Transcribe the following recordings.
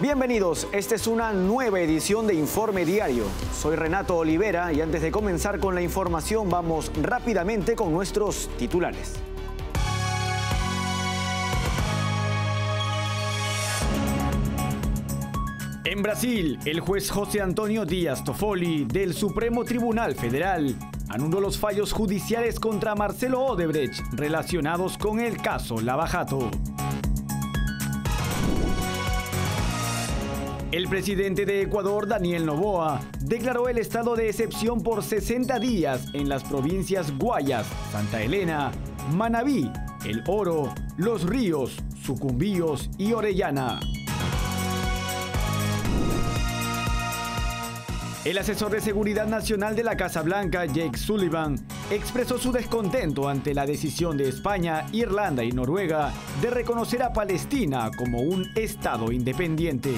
Bienvenidos, esta es una nueva edición de Informe Diario. Soy Renato Olivera y antes de comenzar con la información vamos rápidamente con nuestros titulares. En Brasil, el juez José Antonio Dias Toffoli del Supremo Tribunal Federal anuló los fallos judiciales contra Marcelo Odebrecht relacionados con el caso Lava Jato. El presidente de Ecuador, Daniel Noboa, declaró el estado de excepción por 60 días en las provincias Guayas, Santa Elena, Manabí, El Oro, Los Ríos, Sucumbíos y Orellana. El asesor de Seguridad Nacional de la Casa Blanca, Jake Sullivan, expresó su descontento ante la decisión de España, Irlanda y Noruega de reconocer a Palestina como un Estado independiente.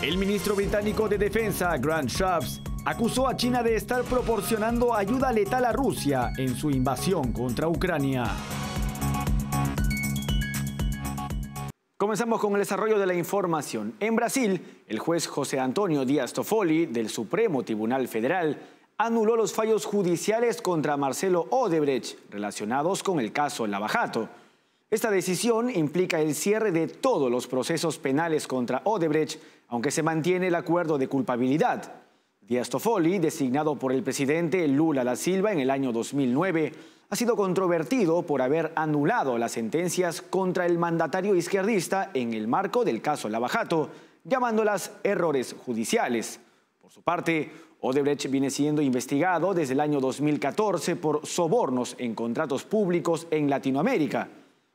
El ministro británico de Defensa, Grant Shapps, acusó a China de estar proporcionando ayuda letal a Rusia en su invasión contra Ucrania. Comenzamos con el desarrollo de la información. En Brasil, el juez José Antonio Dias Toffoli del Supremo Tribunal Federal anuló los fallos judiciales contra Marcelo Odebrecht relacionados con el caso Lava Jato. Esta decisión implica el cierre de todos los procesos penales contra Odebrecht, aunque se mantiene el acuerdo de culpabilidad. Dias Toffoli, designado por el presidente Lula da Silva en el año 2009, ha sido controvertido por haber anulado las sentencias contra el mandatario izquierdista en el marco del caso Lava Jato, llamándolas errores judiciales. Por su parte, Odebrecht viene siendo investigado desde el año 2014 por sobornos en contratos públicos en Latinoamérica.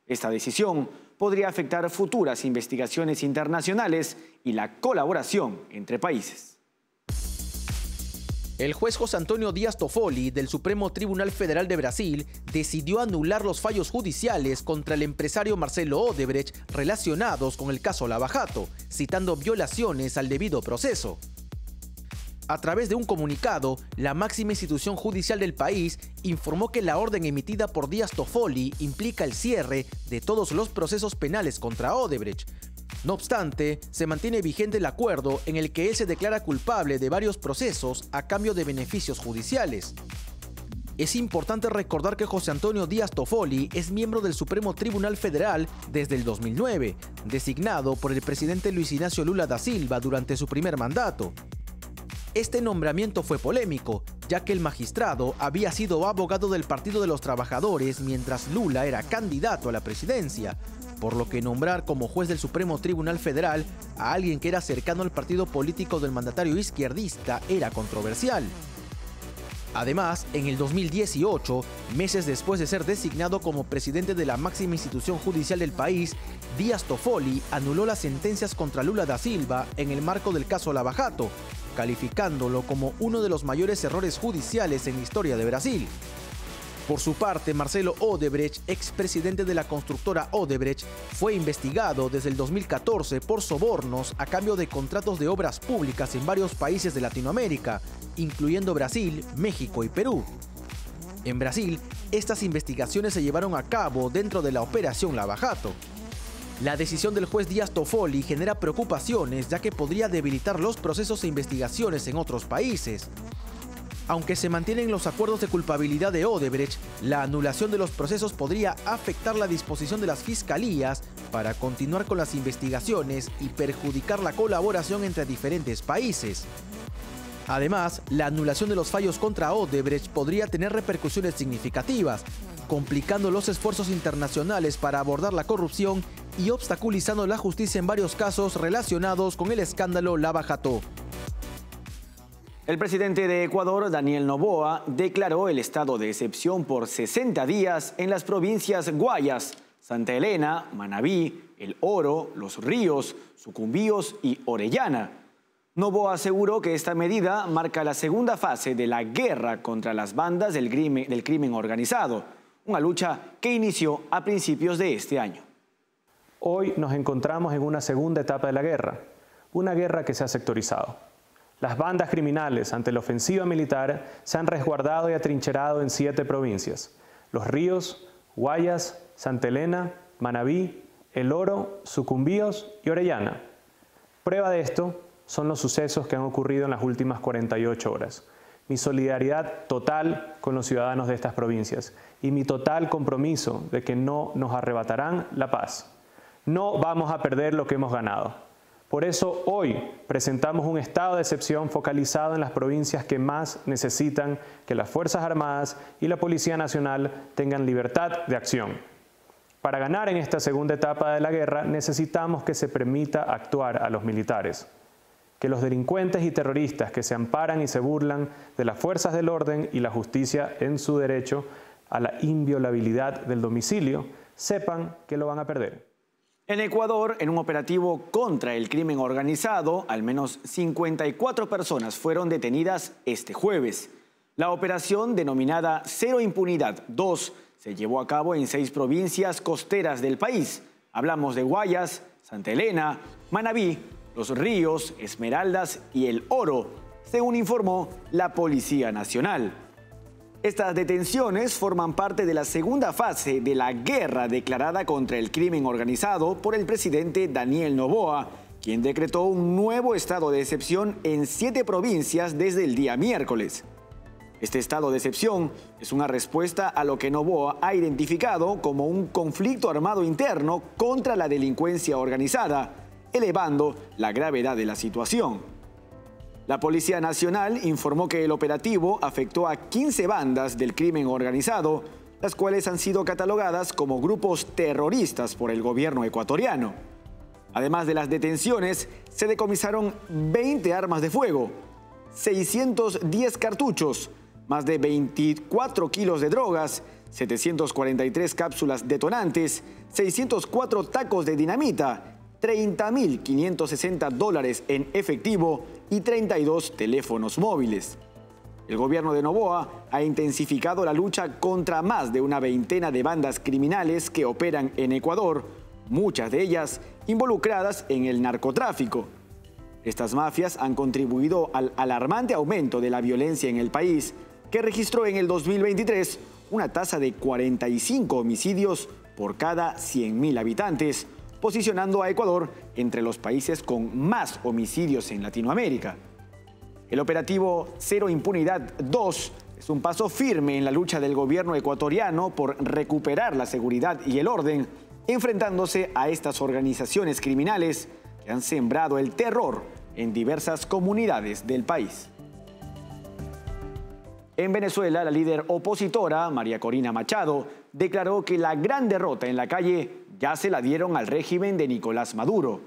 Esta decisión podría afectar futuras investigaciones internacionales y la colaboración entre países. El juez José Antonio Dias Toffoli del Supremo Tribunal Federal de Brasil decidió anular los fallos judiciales contra el empresario Marcelo Odebrecht relacionados con el caso Lava Jato, citando violaciones al debido proceso. A través de un comunicado, la máxima institución judicial del país informó que la orden emitida por Dias Toffoli implica el cierre de todos los procesos penales contra Odebrecht. No obstante, se mantiene vigente el acuerdo en el que él se declara culpable de varios procesos a cambio de beneficios judiciales. Es importante recordar que José Antonio Dias Toffoli es miembro del Supremo Tribunal Federal desde el 2009, designado por el presidente Luis Ignacio Lula da Silva durante su primer mandato. Este nombramiento fue polémico, ya que el magistrado había sido abogado del Partido de los Trabajadores mientras Lula era candidato a la presidencia, por lo que nombrar como juez del Supremo Tribunal Federal a alguien que era cercano al partido político del mandatario izquierdista era controversial. Además, en el 2018, meses después de ser designado como presidente de la máxima institución judicial del país, Dias Toffoli anuló las sentencias contra Lula da Silva en el marco del caso Lava Jato, calificándolo como uno de los mayores errores judiciales en la historia de Brasil. Por su parte, Marcelo Odebrecht, expresidente de la constructora Odebrecht, fue investigado desde el 2014 por sobornos a cambio de contratos de obras públicas en varios países de Latinoamérica, incluyendo Brasil, México y Perú. En Brasil, estas investigaciones se llevaron a cabo dentro de la operación Lava Jato. La decisión del juez Dias Toffoli genera preocupaciones, ya que podría debilitar los procesos e investigaciones en otros países. Aunque se mantienen los acuerdos de culpabilidad de Odebrecht, la anulación de los procesos podría afectar la disposición de las fiscalías para continuar con las investigaciones y perjudicar la colaboración entre diferentes países. Además, la anulación de los fallos contra Odebrecht podría tener repercusiones significativas, complicando los esfuerzos internacionales para abordar la corrupción y obstaculizando la justicia en varios casos relacionados con el escándalo Lava Jato. El presidente de Ecuador, Daniel Noboa, declaró el estado de excepción por 60 días en las provincias Guayas, Santa Elena, Manabí, El Oro, Los Ríos, Sucumbíos y Orellana. Noboa aseguró que esta medida marca la segunda fase de la guerra contra las bandas del crimen organizado, una lucha que inició a principios de este año. Hoy nos encontramos en una segunda etapa de la guerra, una guerra que se ha sectorizado. Las bandas criminales ante la ofensiva militar se han resguardado y atrincherado en 7 provincias: Los Ríos, Guayas, Santa Elena, Manabí, El Oro, Sucumbíos y Orellana. Prueba de esto son los sucesos que han ocurrido en las últimas 48 horas. Mi solidaridad total con los ciudadanos de estas provincias y mi total compromiso de que no nos arrebatarán la paz. No vamos a perder lo que hemos ganado. Por eso hoy presentamos un estado de excepción focalizado en las provincias que más necesitan que las Fuerzas Armadas y la Policía Nacional tengan libertad de acción. Para ganar en esta segunda etapa de la guerra necesitamos que se permita actuar a los militares. Que los delincuentes y terroristas que se amparan y se burlan de las fuerzas del orden y la justicia en su derecho a la inviolabilidad del domicilio sepan que lo van a perder. En Ecuador, en un operativo contra el crimen organizado, al menos 54 personas fueron detenidas este jueves. La operación, denominada Cero Impunidad 2, se llevó a cabo en 6 provincias costeras del país. Hablamos de Guayas, Santa Elena, Manabí, Los Ríos, Esmeraldas y El Oro, según informó la Policía Nacional. Estas detenciones forman parte de la segunda fase de la guerra declarada contra el crimen organizado por el presidente Daniel Noboa, quien decretó un nuevo estado de excepción en 7 provincias desde el día miércoles. Este estado de excepción es una respuesta a lo que Noboa ha identificado como un conflicto armado interno contra la delincuencia organizada, elevando la gravedad de la situación. La Policía Nacional informó que el operativo afectó a 15 bandas del crimen organizado, las cuales han sido catalogadas como grupos terroristas por el gobierno ecuatoriano. Además de las detenciones, se decomisaron 20 armas de fuego, 610 cartuchos, más de 24 kilos de drogas, 743 cápsulas detonantes, 604 tacos de dinamita, $30.560 en efectivo y 32 teléfonos móviles. El gobierno de Noboa ha intensificado la lucha contra más de una veintena de bandas criminales que operan en Ecuador, muchas de ellas involucradas en el narcotráfico. Estas mafias han contribuido al alarmante aumento de la violencia en el país, que registró en el 2023 una tasa de 45 homicidios por cada 100.000 habitantes, posicionando a Ecuador entre los países con más homicidios en Latinoamérica. El operativo Cero Impunidad 2 es un paso firme en la lucha del gobierno ecuatoriano por recuperar la seguridad y el orden, enfrentándose a estas organizaciones criminales que han sembrado el terror en diversas comunidades del país. En Venezuela, la líder opositora, María Corina Machado, declaró que la gran derrota en la calle ya se la dieron al régimen de Nicolás Maduro.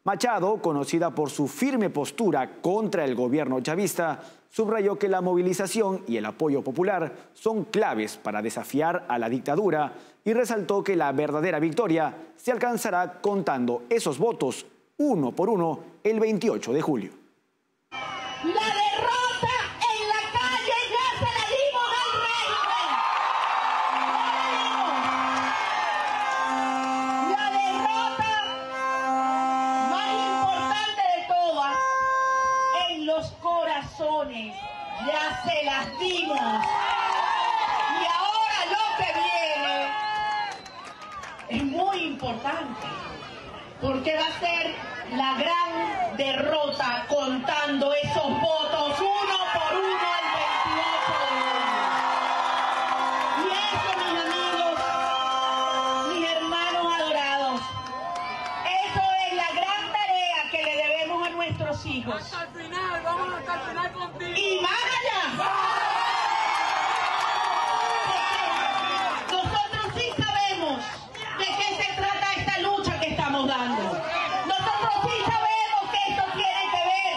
Machado, conocida por su firme postura contra el gobierno chavista, subrayó que la movilización y el apoyo popular son claves para desafiar a la dictadura y resaltó que la verdadera victoria se alcanzará contando esos votos uno por uno el 28 de julio. Ya se las dimos. Y ahora lo que viene es muy importante, porque va a ser la gran derrota contando esos votos uno por uno el 28 de julio. Y eso, mis amigos, mis hermanos adorados, eso es la gran tarea que le debemos a nuestros hijos. Hasta el final, vamos hasta el final contigo. Y más allá. Nosotros sí sabemos de qué se trata esta lucha que estamos dando. Nosotros sí sabemos que esto tiene que ver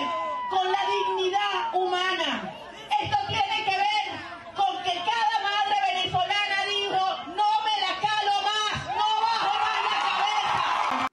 con la dignidad humana. Esto tiene que ver con que cada madre venezolana dijo: no me la calo más, no bajo más la cabeza.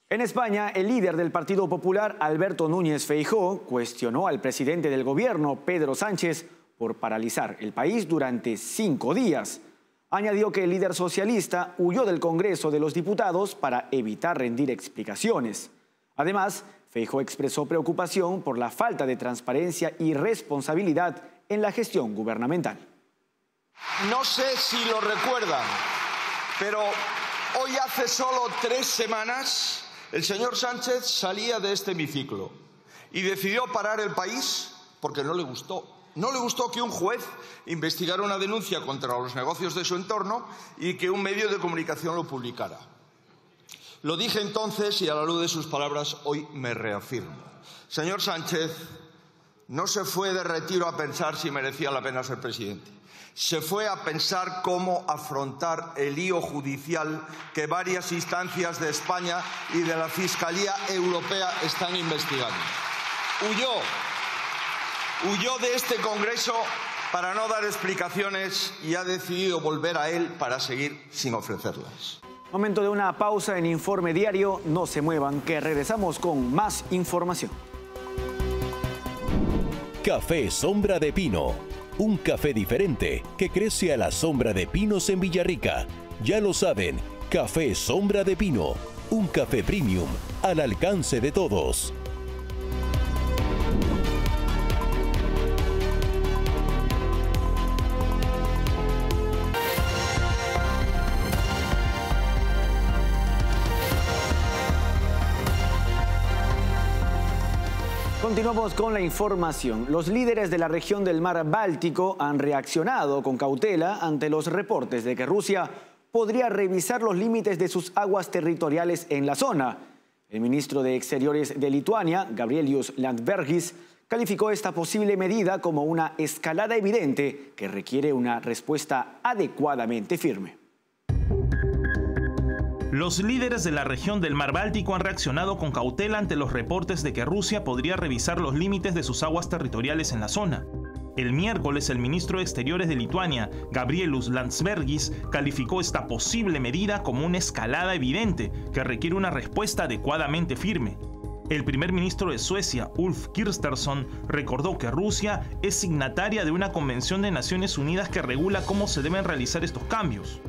En España, el líder del Partido Popular, Alberto Núñez Feijóo, cuestionó al presidente del gobierno, Pedro Sánchez, por paralizar el país durante 5 días. Añadió que el líder socialista huyó del Congreso de los Diputados para evitar rendir explicaciones. Además, Feijóo expresó preocupación por la falta de transparencia y responsabilidad en la gestión gubernamental. No sé si lo recuerdan, pero Hoy hace solo 3 semanas el señor Sánchez salía de este hemiciclo y decidió parar el país porque no le gustó. No le gustó que un juez investigara una denuncia contra los negocios de su entorno y que un medio de comunicación lo publicara. Lo dije entonces y a la luz de sus palabras hoy me reafirmo. Señor Sánchez, no se fue de retiro a pensar si merecía la pena ser presidente. Se fue a pensar cómo afrontar el lío judicial que varias instancias de España y de la Fiscalía Europea están investigando. Huyó de este Congreso para no dar explicaciones y ha decidido volver a él para seguir sin ofrecerlas. Momento de una pausa en Informe Diario. No se muevan, que regresamos con más información. Café Sombra de Pino. Un café diferente que crece a la sombra de pinos en Villarrica. Ya lo saben, Café Sombra de Pino. Un café premium al alcance de todos. Continuamos con la información. Los líderes de la región del mar Báltico han reaccionado con cautela ante los reportes de que Rusia podría revisar los límites de sus aguas territoriales en la zona. El ministro de Exteriores de Lituania, Gabrielius Landsbergis, calificó esta posible medida como una escalada evidente que requiere una respuesta adecuadamente firme. Los líderes de la región del mar Báltico han reaccionado con cautela ante los reportes de que Rusia podría revisar los límites de sus aguas territoriales en la zona. El miércoles, el ministro de Exteriores de Lituania, Gabrielius Landsbergis, calificó esta posible medida como una escalada evidente que requiere una respuesta adecuadamente firme. El primer ministro de Suecia, Ulf Kristersson, recordó que Rusia es signataria de una convención de Naciones Unidas que regula cómo se deben realizar estos cambios.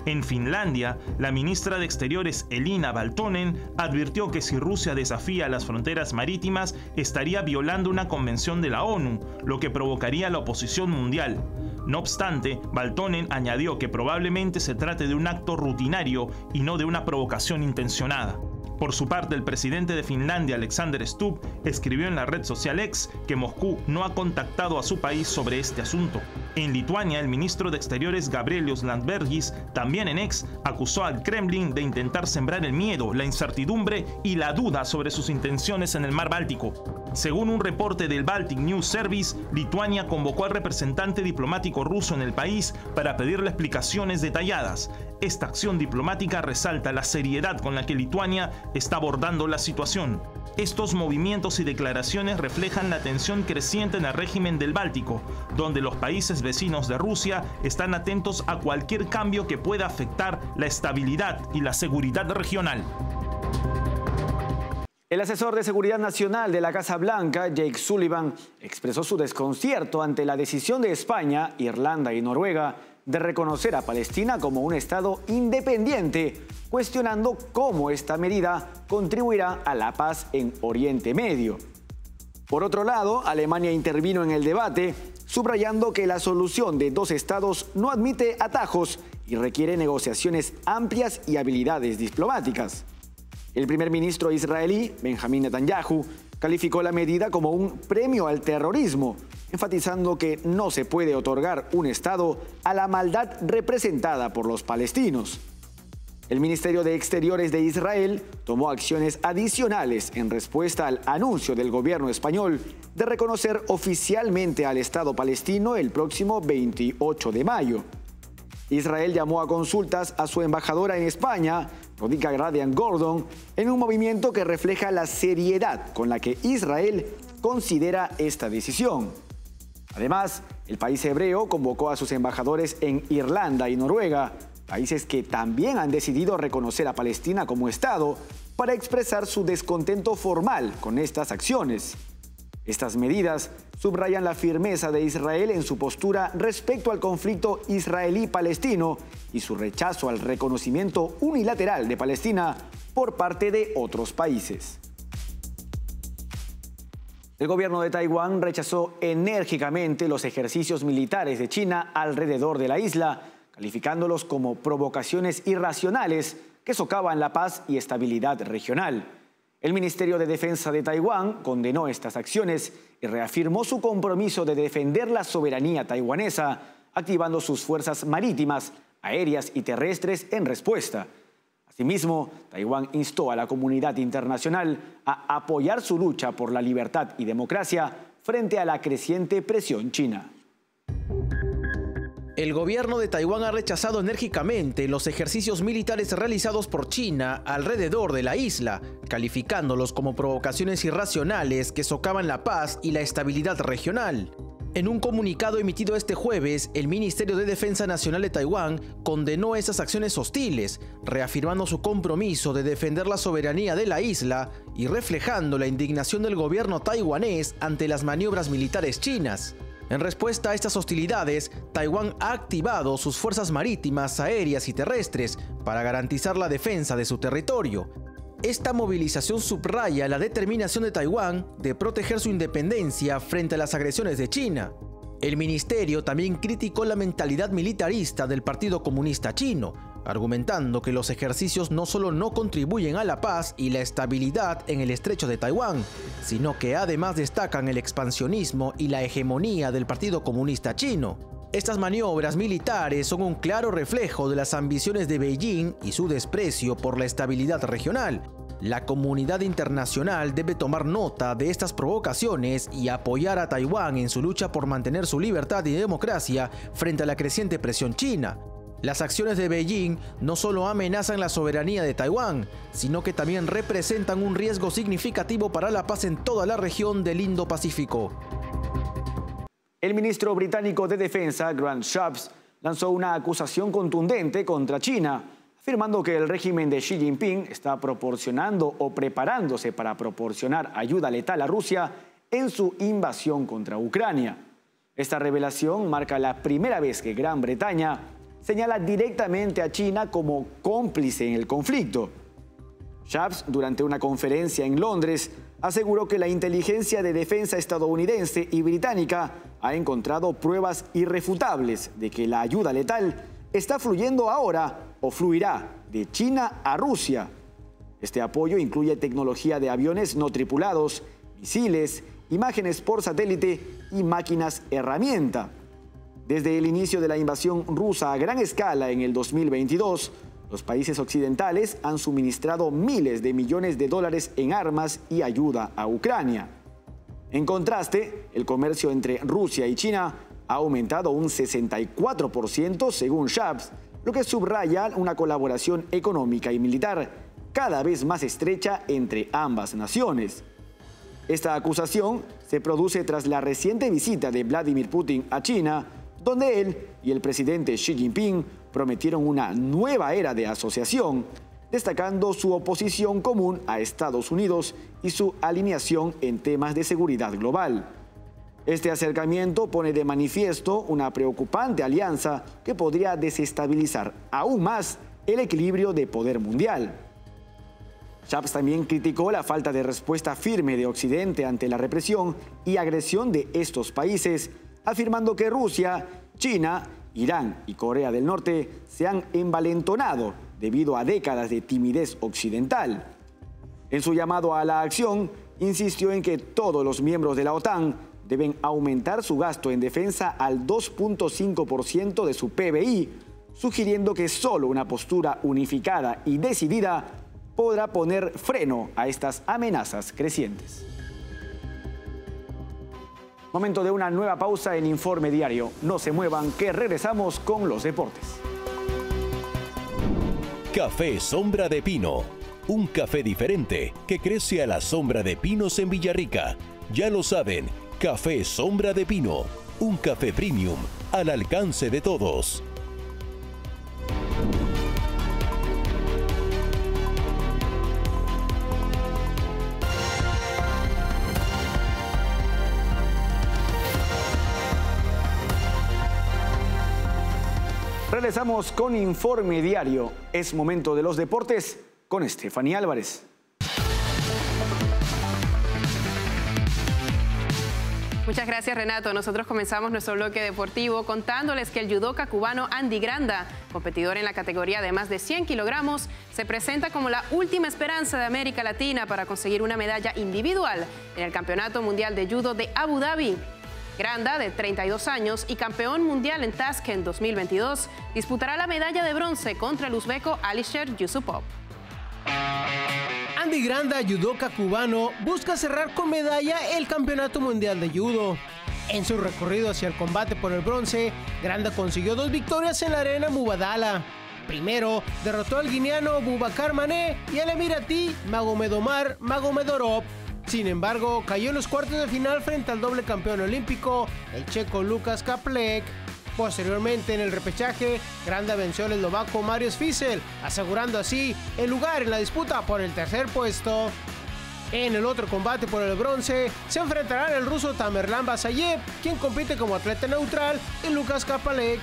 En Finlandia, la ministra de Exteriores Elina Valtonen advirtió que si Rusia desafía las fronteras marítimas, estaría violando una convención de la ONU, lo que provocaría la oposición mundial. No obstante, Valtonen añadió que probablemente se trate de un acto rutinario y no de una provocación intencionada. Por su parte, el presidente de Finlandia, Alexander Stubb, escribió en la red social X que Moscú no ha contactado a su país sobre este asunto. En Lituania, el ministro de Exteriores Gabrielius Landsbergis, también en X, acusó al Kremlin de intentar sembrar el miedo, la incertidumbre y la duda sobre sus intenciones en el mar Báltico. Según un reporte del Baltic News Service, Lituania convocó al representante diplomático ruso en el país para pedirle explicaciones detalladas. Esta acción diplomática resalta la seriedad con la que Lituania está abordando la situación. Estos movimientos y declaraciones reflejan la tensión creciente en el régimen del Báltico, donde los países vecinos de Rusia están atentos a cualquier cambio que pueda afectar la estabilidad y la seguridad regional. El asesor de Seguridad Nacional de la Casa Blanca, Jake Sullivan, expresó su desconcierto ante la decisión de España, Irlanda y Noruega de reconocer a Palestina como un Estado independiente, cuestionando cómo esta medida contribuirá a la paz en Oriente Medio. Por otro lado, Alemania intervino en el debate, subrayando que la solución de 2 estados no admite atajos y requiere negociaciones amplias y habilidades diplomáticas. El primer ministro israelí, Benjamín Netanyahu, calificó la medida como un premio al terrorismo, enfatizando que no se puede otorgar un Estado a la maldad representada por los palestinos. El Ministerio de Exteriores de Israel tomó acciones adicionales en respuesta al anuncio del gobierno español de reconocer oficialmente al Estado palestino el próximo 28 de mayo. Israel llamó a consultas a su embajadora en España, Rodica Radian-Gordon, en un movimiento que refleja la seriedad con la que Israel considera esta decisión. Además, el país hebreo convocó a sus embajadores en Irlanda y Noruega, países que también han decidido reconocer a Palestina como Estado, para expresar su descontento formal con estas acciones. Estas medidas subrayan la firmeza de Israel en su postura respecto al conflicto israelí-palestino y su rechazo al reconocimiento unilateral de Palestina por parte de otros países. El gobierno de Taiwán rechazó enérgicamente los ejercicios militares de China alrededor de la isla, calificándolos como provocaciones irracionales que socavan la paz y estabilidad regional. El Ministerio de Defensa de Taiwán condenó estas acciones y reafirmó su compromiso de defender la soberanía taiwanesa, activando sus fuerzas marítimas, aéreas y terrestres en respuesta. Asimismo, Taiwán instó a la comunidad internacional a apoyar su lucha por la libertad y democracia frente a la creciente presión china. El gobierno de Taiwán ha rechazado enérgicamente los ejercicios militares realizados por China alrededor de la isla, calificándolos como provocaciones irracionales que socavan la paz y la estabilidad regional. En un comunicado emitido este jueves, el Ministerio de Defensa Nacional de Taiwán condenó esas acciones hostiles, reafirmando su compromiso de defender la soberanía de la isla y reflejando la indignación del gobierno taiwanés ante las maniobras militares chinas. En respuesta a estas hostilidades, Taiwán ha activado sus fuerzas marítimas, aéreas y terrestres para garantizar la defensa de su territorio. Esta movilización subraya la determinación de Taiwán de proteger su independencia frente a las agresiones de China. El ministerio también criticó la mentalidad militarista del Partido Comunista Chino, argumentando que los ejercicios no solo no contribuyen a la paz y la estabilidad en el estrecho de Taiwán, sino que además destacan el expansionismo y la hegemonía del Partido Comunista Chino. Estas maniobras militares son un claro reflejo de las ambiciones de Beijing y su desprecio por la estabilidad regional. La comunidad internacional debe tomar nota de estas provocaciones y apoyar a Taiwán en su lucha por mantener su libertad y democracia frente a la creciente presión china. Las acciones de Beijing no solo amenazan la soberanía de Taiwán, sino que también representan un riesgo significativo para la paz en toda la región del Indo-Pacífico. El ministro británico de Defensa, Grant Shapps, lanzó una acusación contundente contra China, afirmando que el régimen de Xi Jinping está proporcionando o preparándose para proporcionar ayuda letal a Rusia en su invasión contra Ucrania. Esta revelación marca la primera vez que Gran Bretaña señala directamente a China como cómplice en el conflicto. Shapps, durante una conferencia en Londres, aseguró que la inteligencia de defensa estadounidense y británica ha encontrado pruebas irrefutables de que la ayuda letal está fluyendo ahora o fluirá de China a Rusia. Este apoyo incluye tecnología de aviones no tripulados, misiles, imágenes por satélite y máquinas herramienta. Desde el inicio de la invasión rusa a gran escala en el 2022, los países occidentales han suministrado miles de millones de dólares en armas y ayuda a Ucrania. En contraste, el comercio entre Rusia y China ha aumentado un 64% según Shapps, lo que subraya una colaboración económica y militar cada vez más estrecha entre ambas naciones. Esta acusación se produce tras la reciente visita de Vladimir Putin a China, donde él y el presidente Xi Jinping prometieron una nueva era de asociación, destacando su oposición común a Estados Unidos y su alineación en temas de seguridad global. Este acercamiento pone de manifiesto una preocupante alianza que podría desestabilizar aún más el equilibrio de poder mundial. Shapps también criticó la falta de respuesta firme de Occidente ante la represión y agresión de estos países, afirmando que Rusia, China, Irán y Corea del Norte se han envalentonado debido a décadas de timidez occidental. En su llamado a la acción, insistió en que todos los miembros de la OTAN deben aumentar su gasto en defensa al 2.5% de su PBI, sugiriendo que solo una postura unificada y decidida podrá poner freno a estas amenazas crecientes. Momento de una nueva pausa en Informe Diario. No se muevan, que regresamos con los deportes. Café Sombra de Pino. Un café diferente que crece a la sombra de pinos en Villarrica. Ya lo saben, Café Sombra de Pino. Un café premium al alcance de todos. Regresamos con Informe Diario. Es momento de los deportes con Estefanía Álvarez. Muchas gracias, Renato. Nosotros comenzamos nuestro bloque deportivo contándoles que el judoka cubano Andy Granda, competidor en la categoría de más de 100 kilogramos, se presenta como la última esperanza de América Latina para conseguir una medalla individual en el Campeonato Mundial de Judo de Abu Dhabi. Granda, de 32 años y campeón mundial en Tashkent 2022, disputará la medalla de bronce contra el uzbeco Alisher Yusupov. Andy Granda, judoka cubano, busca cerrar con medalla el Campeonato Mundial de Judo. En su recorrido hacia el combate por el bronce, Granda consiguió 2 victorias en la arena Mubadala. Primero, derrotó al guineano Boubacar Mané y al emiratí Magomedomar Magomedorov. Sin embargo, cayó en los cuartos de final frente al doble campeón olímpico, el checo Lukas Kaplek. Posteriormente, en el repechaje, Granda venció al eslovaco Mariusz Fisel, asegurando así el lugar en la disputa por el tercer puesto. En el otro combate por el bronce, se enfrentarán el ruso Tamerlan Basayev, quien compite como atleta neutral, y Lukas Kaplek.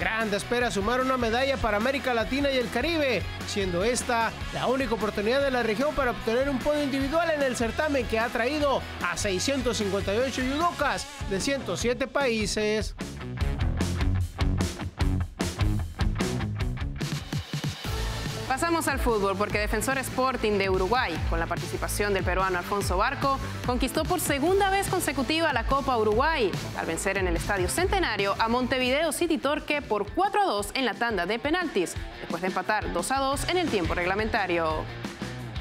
Granda espera sumar una medalla para América Latina y el Caribe, siendo esta la única oportunidad de la región para obtener un podio individual en el certamen que ha traído a 658 judokas de 107 países. Pasamos al fútbol porque Defensor Sporting de Uruguay, con la participación del peruano Alfonso Barco, conquistó por segunda vez consecutiva la Copa Uruguay al vencer en el Estadio Centenario a Montevideo City Torque por 4-2 en la tanda de penaltis, después de empatar 2-2 en el tiempo reglamentario.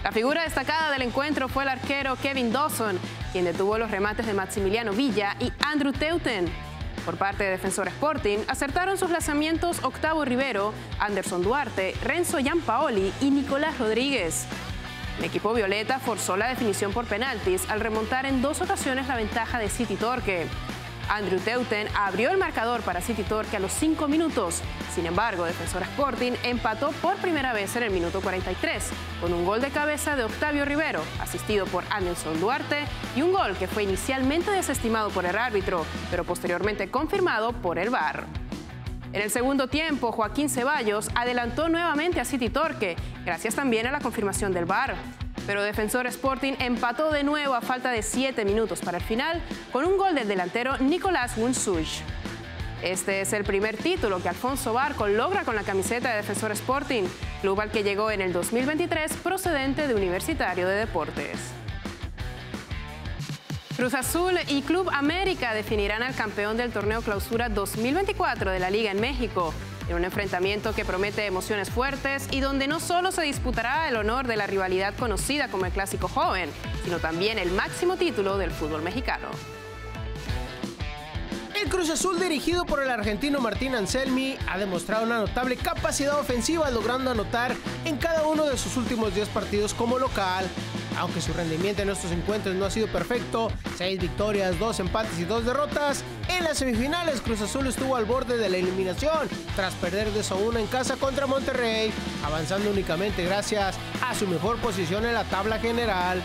La figura destacada del encuentro fue el arquero Kevin Dawson, quien detuvo los remates de Maximiliano Villa y Andrew Teuten. Por parte de Defensor Sporting, acertaron sus lanzamientos Octavo Rivero, Anderson Duarte, Renzo Giampaoli y Nicolás Rodríguez. El equipo violeta forzó la definición por penaltis al remontar en 2 ocasiones la ventaja de City Torque. Andrew Teuten abrió el marcador para City Torque a los 5 minutos. Sin embargo, Defensor Sporting empató por primera vez en el minuto 43, con un gol de cabeza de Octavio Rivero, asistido por Anderson Duarte, y un gol que fue inicialmente desestimado por el árbitro, pero posteriormente confirmado por el VAR. En el segundo tiempo, Joaquín Ceballos adelantó nuevamente a City Torque, gracias también a la confirmación del VAR. Pero Defensor Sporting empató de nuevo a falta de 7 minutos para el final con un gol del delantero Nicolás Wunsuj. Este es el primer título que Alfonso Barco logra con la camiseta de Defensor Sporting, club al que llegó en el 2023 procedente de Universitario de Deportes. Cruz Azul y Club América definirán al campeón del torneo Clausura 2024 de la Liga en México, en un enfrentamiento que promete emociones fuertes y donde no solo se disputará el honor de la rivalidad conocida como el Clásico Joven, sino también el máximo título del fútbol mexicano. El Cruz Azul, dirigido por el argentino Martín Anselmi, ha demostrado una notable capacidad ofensiva, logrando anotar en cada uno de sus últimos 10 partidos como local. Aunque su rendimiento en estos encuentros no ha sido perfecto, 6 victorias, 2 empates y 2 derrotas, en las semifinales Cruz Azul estuvo al borde de la eliminación tras perder 2-1 en casa contra Monterrey, avanzando únicamente gracias a su mejor posición en la tabla general.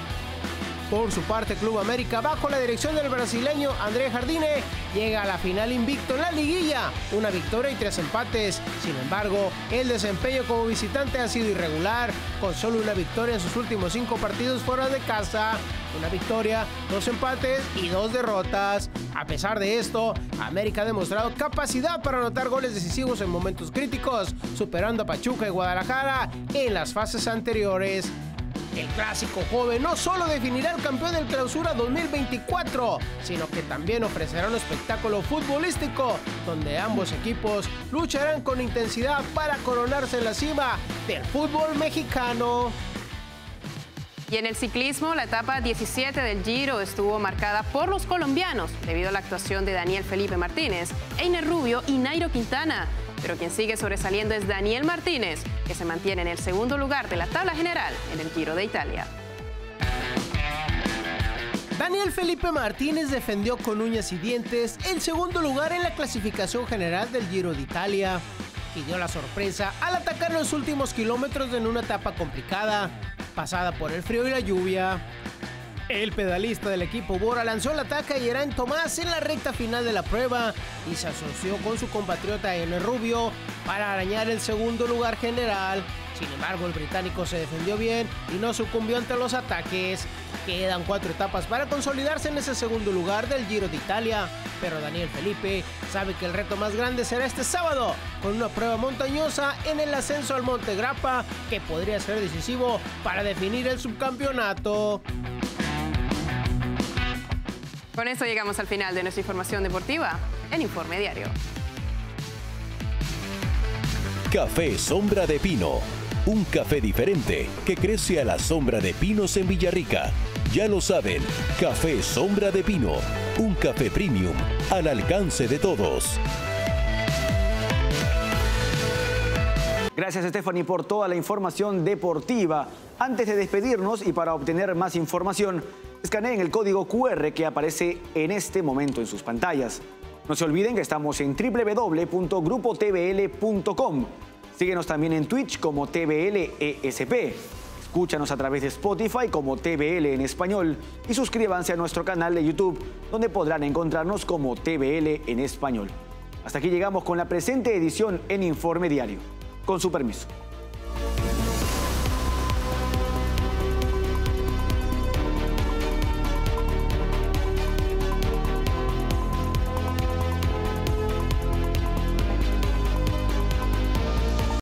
Por su parte, Club América, bajo la dirección del brasileño André Jardine, llega a la final invicto en la liguilla, 1 victoria y 3 empates. Sin embargo, el desempeño como visitante ha sido irregular, con solo 1 victoria en sus últimos 5 partidos fuera de casa, 1 victoria, 2 empates y 2 derrotas. A pesar de esto, América ha demostrado capacidad para anotar goles decisivos en momentos críticos, superando a Pachuca y Guadalajara en las fases anteriores. El Clásico Joven no solo definirá el campeón del Clausura 2024, sino que también ofrecerá un espectáculo futbolístico, donde ambos equipos lucharán con intensidad para coronarse en la cima del fútbol mexicano. Y en el ciclismo, la etapa 17 del Giro estuvo marcada por los colombianos, debido a la actuación de Daniel Felipe Martínez, Einer Rubio y Nairo Quintana. Pero quien sigue sobresaliendo es Daniel Martínez, que se mantiene en el segundo lugar de la tabla general en el Giro de Italia. Daniel Felipe Martínez defendió con uñas y dientes el segundo lugar en la clasificación general del Giro de Italia y dio la sorpresa al atacar los últimos kilómetros en una etapa complicada, pasada por el frío y la lluvia. El pedalista del equipo Bora lanzó el ataque a Geraint Thomas en la recta final de la prueba y se asoció con su compatriota Einer Rubio para arañar el segundo lugar general. Sin embargo, el británico se defendió bien y no sucumbió ante los ataques. Quedan 4 etapas para consolidarse en ese segundo lugar del Giro de Italia, pero Daniel Felipe sabe que el reto más grande será este sábado, con una prueba montañosa en el ascenso al Monte Grappa, que podría ser decisivo para definir el subcampeonato. Con esto llegamos al final de nuestra información deportiva en Informe Diario. Café Sombra de Pino. Un café diferente que crece a la sombra de pinos en Villarrica. Ya lo saben, Café Sombra de Pino. Un café premium al alcance de todos. Gracias, Stephanie, por toda la información deportiva. Antes de despedirnos y para obtener más información, escaneen el código QR que aparece en este momento en sus pantallas. No se olviden que estamos en www.grupotvl.com. Síguenos también en Twitch como TVLESP. Escúchanos a través de Spotify como TVL en español y suscríbanse a nuestro canal de YouTube, donde podrán encontrarnos como TVL en español. Hasta aquí llegamos con la presente edición en Informe Diario. Con su permiso.